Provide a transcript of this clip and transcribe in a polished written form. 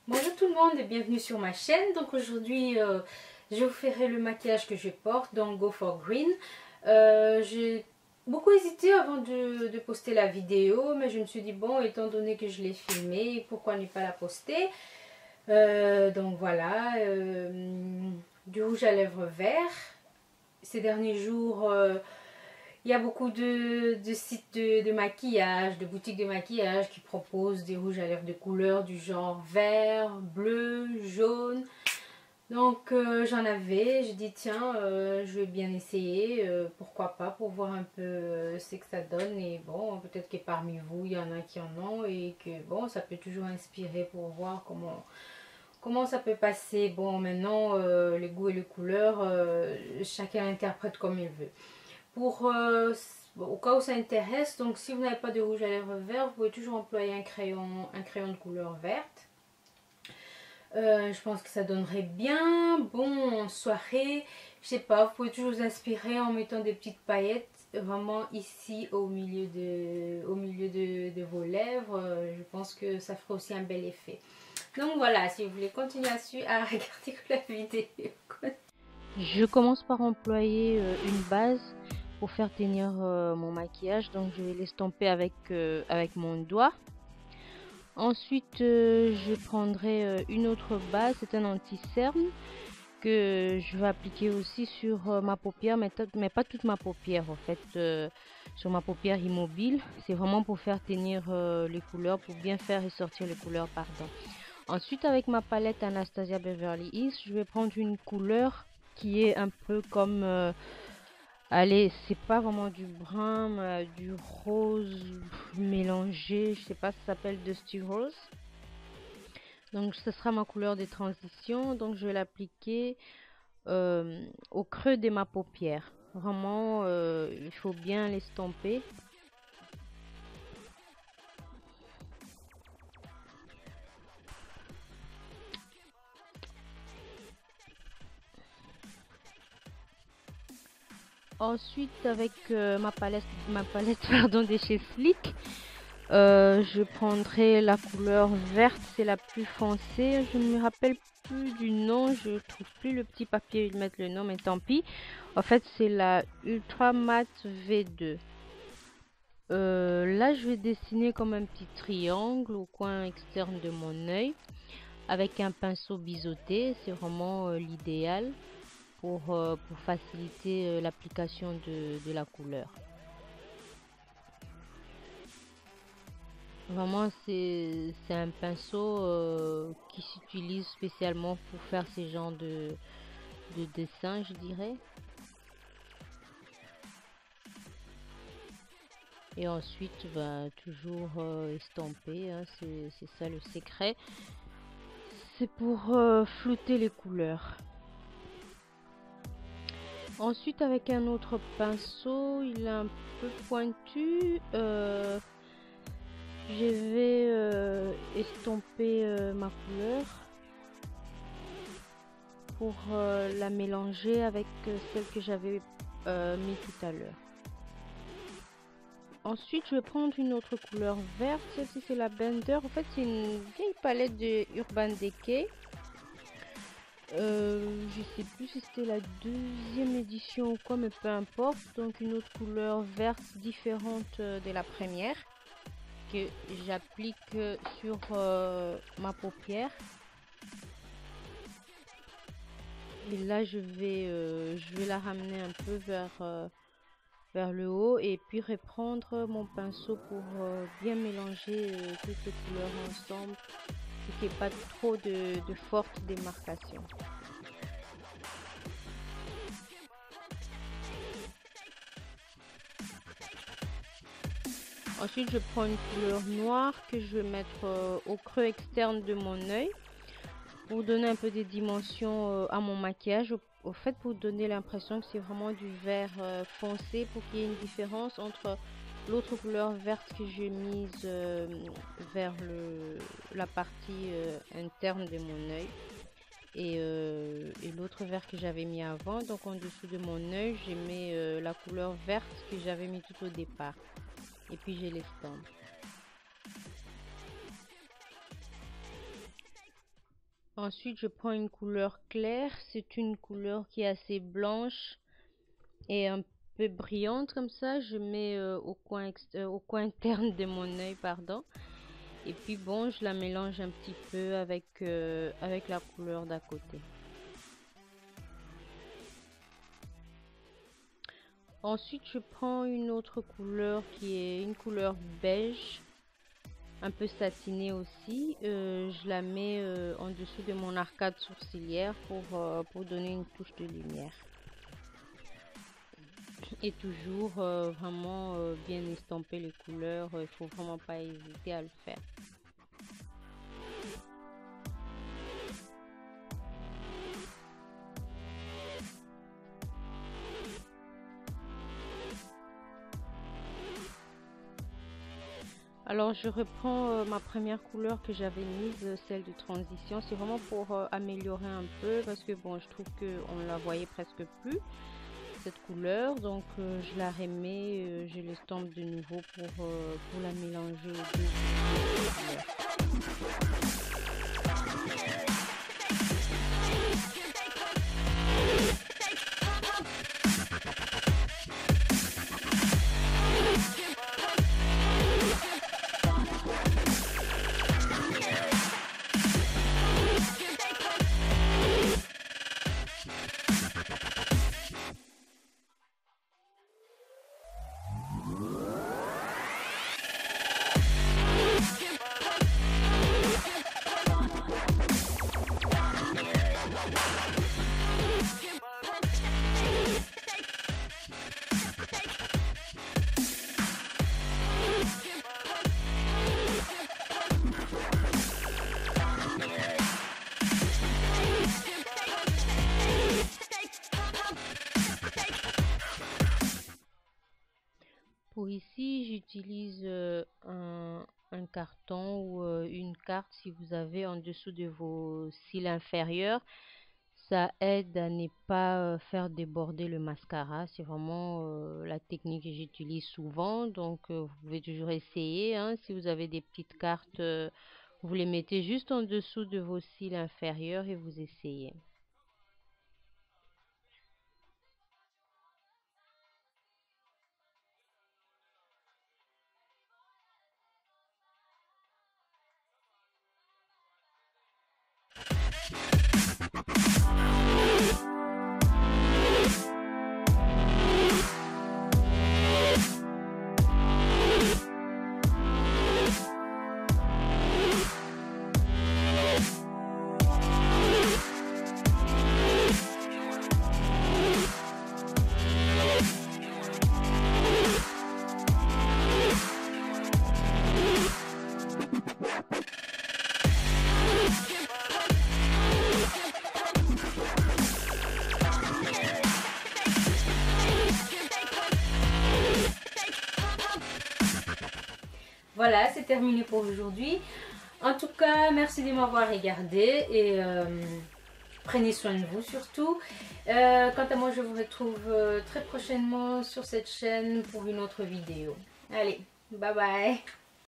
Bonjour tout le monde et bienvenue sur ma chaîne. Donc aujourd'hui je vous ferai le maquillage que je porte dans Go for Green. J'ai beaucoup hésité avant de poster la vidéo, mais je me suis dit bon, étant donné que je l'ai filmée, pourquoi ne pas la poster. Donc voilà, du rouge à lèvres vert. Ces derniers jours il y a beaucoup de sites de maquillage, de boutiques de maquillage qui proposent des rouges à lèvres de couleurs du genre vert, bleu, jaune. Donc j'en avais, j'ai dit tiens, je vais bien essayer, pourquoi pas, pour voir un peu ce que ça donne. Et bon, peut-être que parmi vous, il y en a qui en ont et que bon, ça peut toujours inspirer pour voir comment ça peut passer. Bon, maintenant, les goûts et les couleurs, chacun interprète comme il veut. Au cas où ça intéresse, donc si vous n'avez pas de rouge à lèvres vert, vous pouvez toujours employer un crayon de couleur verte. Je pense que ça donnerait bien. Bon, en soirée, je sais pas, vous pouvez toujours vous inspirer en mettant des petites paillettes vraiment ici au milieu de vos lèvres. Je pense que ça ferait aussi un bel effet. Donc voilà, si vous voulez continuer à regarder la vidéo. Je commence par employer une base pour faire tenir mon maquillage, donc je vais l'estomper avec mon doigt. Ensuite je prendrai une autre base, c'est un anti-cerne que je vais appliquer aussi sur ma paupière, mais pas toute ma paupière en fait, sur ma paupière immobile. C'est vraiment pour faire tenir les couleurs, pour bien faire ressortir les couleurs, pardon. Ensuite, avec ma palette Anastasia Beverly Hills, je vais prendre une couleur qui est un peu comme allez, c'est pas vraiment du brun mais du rose mélangé, je sais pas, ça s'appelle Dusty Rose. Donc ce sera ma couleur de transition, donc je vais l'appliquer au creux de ma paupière. Vraiment il faut bien l'estomper. Ensuite, avec ma palette pardon, de chez Flick, je prendrai la couleur verte, c'est la plus foncée. Je ne me rappelle plus du nom, je trouve plus le petit papier où ils mettent le nom, mais tant pis. En fait, c'est la Ultra Matte V2. Là, je vais dessiner comme un petit triangle au coin externe de mon œil avec un pinceau biseauté. C'est vraiment l'idéal pour faciliter l'application de la couleur. Vraiment, c'est un pinceau qui s'utilise spécialement pour faire ces genres de dessin, je dirais. Et ensuite, toujours estomper, hein, c'est ça le secret. C'est pour flouter les couleurs. Ensuite, avec un autre pinceau, il est un peu pointu. Je vais estomper ma couleur pour la mélanger avec celle que j'avais mis tout à l'heure. Ensuite, je vais prendre une autre couleur verte. Celle-ci, c'est la Bender. En fait, c'est une vieille palette de Urban Decay. Je sais plus si c'était la deuxième édition ou quoi, mais peu importe. Donc, une autre couleur verte différente de la première que j'applique sur ma paupière. Et là je vais la ramener un peu vers le haut et puis reprendre mon pinceau pour bien mélanger toutes les couleurs ensemble pour qu'il n'y ait pas trop de forte démarcation. Ensuite, je prends une couleur noire que je vais mettre au creux externe de mon œil pour donner un peu des dimensions à mon maquillage. Au fait, pour donner l'impression que c'est vraiment du vert foncé, pour qu'il y ait une différence entre l'autre couleur verte que j'ai mise vers la partie interne de mon œil et l'autre vert que j'avais mis avant. Donc en dessous de mon œil, j'ai mis la couleur verte que j'avais mis tout au départ. Et puis j'ai l'estompe. Ensuite, je prends une couleur claire. C'est une couleur qui est assez blanche et un peu brillante comme ça. Je mets au coin interne de mon œil, pardon. Et puis bon, je la mélange un petit peu avec la couleur d'à côté. Ensuite, je prends une autre couleur qui est une couleur beige, un peu satinée aussi. Je la mets en dessous de mon arcade sourcilière pour donner une touche de lumière. Et toujours vraiment bien estamper les couleurs, il faut vraiment pas hésiter à le faire. Alors je reprends ma première couleur que j'avais mise, celle de transition. C'est vraiment pour améliorer un peu parce que bon, je trouve que on la voyait presque plus cette couleur, donc je la remets, je l'estompe de nouveau pour la mélanger aux deux couleurs. Pour ici, j'utilise un carton ou une carte si vous avez en dessous de vos cils inférieurs. Ça aide à ne pas faire déborder le mascara. C'est vraiment la technique que j'utilise souvent. Donc, vous pouvez toujours essayer. Hein. Si vous avez des petites cartes, vous les mettez juste en dessous de vos cils inférieurs et vous essayez. Voilà, c'est terminé pour aujourd'hui. En tout cas, merci de m'avoir regardé et prenez soin de vous surtout. Quant à moi, je vous retrouve très prochainement sur cette chaîne pour une autre vidéo. Allez, bye bye!